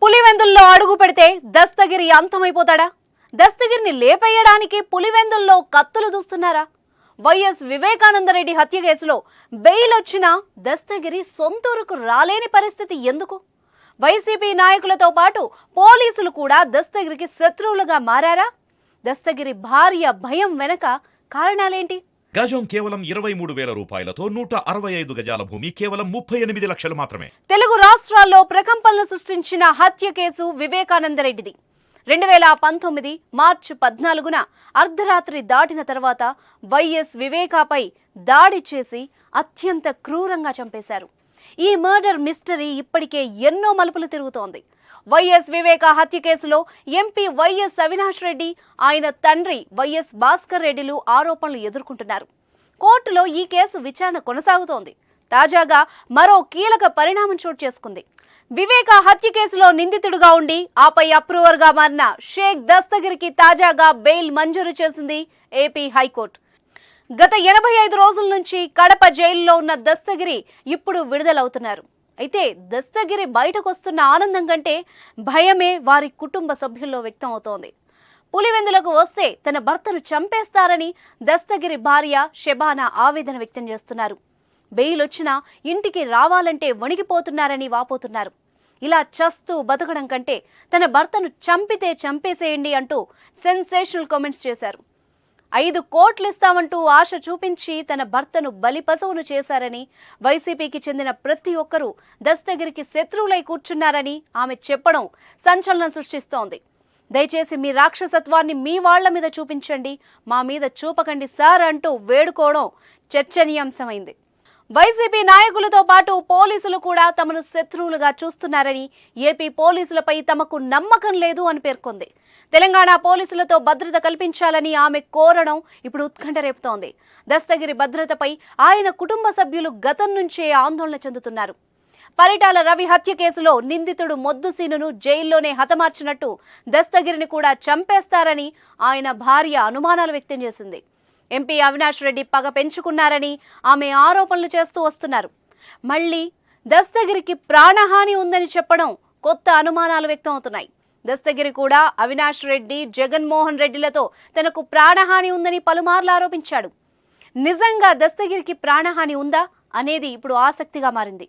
పులివెందుల్లో అడుగు పెడితే దస్తగిరి అంతమైపోతాడా? దస్తగిరిని లేపేయడానికి పులివెందుల్లో కత్తులు దూస్తున్నారా? వైఎస్ వివేకానందరెడ్డి హత్య కేసులో బెయిల్ వచ్చినా దస్తగిరి సొంతూరుకు రాలేని పరిస్థితి ఎందుకు? వైసీపీ నాయకులతో పాటు పోలీసులు కూడా దస్తగిరికి శత్రువులుగా మారారా? దస్తగిరి భార్య భయం వెనక కారణాలేంటి? గజం కేవలం 23,000 రూపాయలతో 165 గజాల భూమి కేవలం 38 లక్షలు మాత్రమే. తెలుగు రాష్ట్రాల్లో ప్రకంపనలు సృష్టించిన హత్య కేసు వివేకానందరెడ్డిది. 2019 మార్చి 14న అర్ధరాత్రి దాటిన తర్వాత వైఎస్ వివేకాపై దాడి చేసి అత్యంత క్రూరంగా చంపేశారు. ఈ మర్డర్ మిస్టరీ ఇప్పటికే ఎన్నో మలుపులు తిరుగుతోంది. వైఎస్ వివేక హత్య కేసులో ఎంపీ వైఎస్ అవినాష్ రెడ్డి, ఆయన తండ్రి వైఎస్ భాస్కర్ రెడ్డిలు ఆరోపణలు ఎదుర్కొంటున్నారు. కోర్టులో ఈ కేసు విచారణ కొనసాగుతోంది. తాజాగా మరో కీలక పరిణామం చోటు చేసుకుంది. వివేక హత్య కేసులో నిందితుడుగా ఉండి ఆపై అప్రూవర్గా మారిన షేక్ దస్తగిరికి తాజాగా బెయిల్ మంజూరు చేసింది ఏపీ హైకోర్టు. గత 85 రోజుల నుంచి కడప జైలులో ఉన్న దస్తగిరి ఇప్పుడు విడుదలవుతున్నారు. అయితే దస్తగిరి బయటకు వస్తున్న ఆనందం కంటే భయమే వారి కుటుంబ సభ్యుల్లో వ్యక్తం అవుతోంది. పులివెందులకు వస్తే తన భర్తను చంపేస్తారని దస్తగిరి భార్య షెబానా ఆవేదన వ్యక్తం చేస్తున్నారు. బెయిల్ వచ్చినా ఇంటికి రావాలంటే వణికిపోతున్నారని వాపోతున్నారు. ఇలా చస్తూ బతకడం కంటే తన భర్తను చంపితే చంపేసేయండి అంటూ సెన్సేషనల్ కామెంట్స్ చేశారు. 5 కోట్లు ఇస్తామంటూ ఆశ చూపించి తన భర్తను బలిపశువును చేశారని, వైసీపీకి చెందిన ప్రతి ఒక్కరూ దస్తగిరికి శత్రువులై కూర్చున్నారని ఆమె చెప్పడం సంచలనం సృష్టిస్తోంది. దయచేసి మీ రాక్షసత్వాన్ని మీ వాళ్ల మీద చూపించండి, మా మీద చూపకండి సార్ అంటూ వేడుకోవడం చర్చనీయాంశమైంది. వైసీపీ నాయకులతో పాటు పోలీసులు కూడా తమను శత్రువులుగా చూస్తున్నారని, ఏపీ పోలీసులపై తమకు నమ్మకం లేదు అని పేర్కొంది. తెలంగాణ పోలీసులతో భద్రత కల్పించాలని ఆమె కోరడం ఇప్పుడు ఉత్కంఠ రేపుతోంది. దస్తగిరి భద్రతపై ఆయన కుటుంబ సభ్యులు గతం నుంచే ఆందోళన చెందుతున్నారు. పరిటాల రవి హత్య కేసులో నిందితుడు మొద్దుసీనును జైల్లోనే హతమార్చినట్టు దస్తగిరిని కూడా చంపేస్తారని ఆయన భార్య అనుమానాలు వ్యక్తం చేసింది. ఎంపీ అవినాష్ రెడ్డి పగ పెంచుకున్నారని ఆమె ఆరోపణలు చేస్తూ వస్తున్నారు. మళ్లీ దస్తగిరికి ప్రాణహాని ఉందని చెప్పడం కొత్త అనుమానాలు వ్యక్తం అవుతున్నాయి. దస్తగిరి కూడా అవినాష్ రెడ్డి, జగన్మోహన్ రెడ్డిలతో తనకు ప్రాణహాని ఉందని పలుమార్లు ఆరోపించాడు. నిజంగా దస్తగిరికి ప్రాణహాని ఉందా అనేది ఇప్పుడు ఆసక్తిగా మారింది.